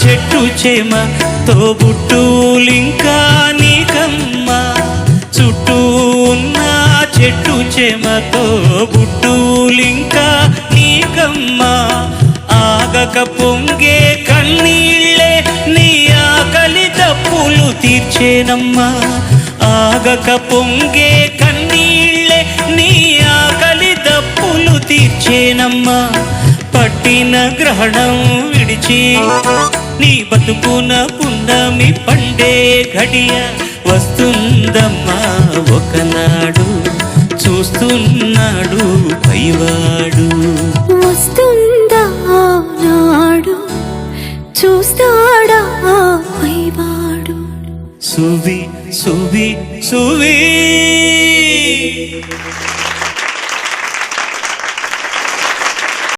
చెట్టు చేమ తోబుట్టులింకా నీకమ్మ, చుట్టూ ఉన్న చెట్టు చేమ తోబుట్టులింకా నీకమ్మ. ఆగక పొంగే కన్నీళ్ళే నీ ఆకలి దప్పులు తీర్చేనమ్మా, ఆగక పొంగే కన్నీళ్ళే నీ ఆకలి దప్పులు తీర్చేనమ్మా. పట్టిన గ్రహణం విడిచి నీ బతుకున పున్నమి పండే ఘడియ వస్తుందమ్మా ఒకనాడు, చూస్తున్నాడు పైవాడు.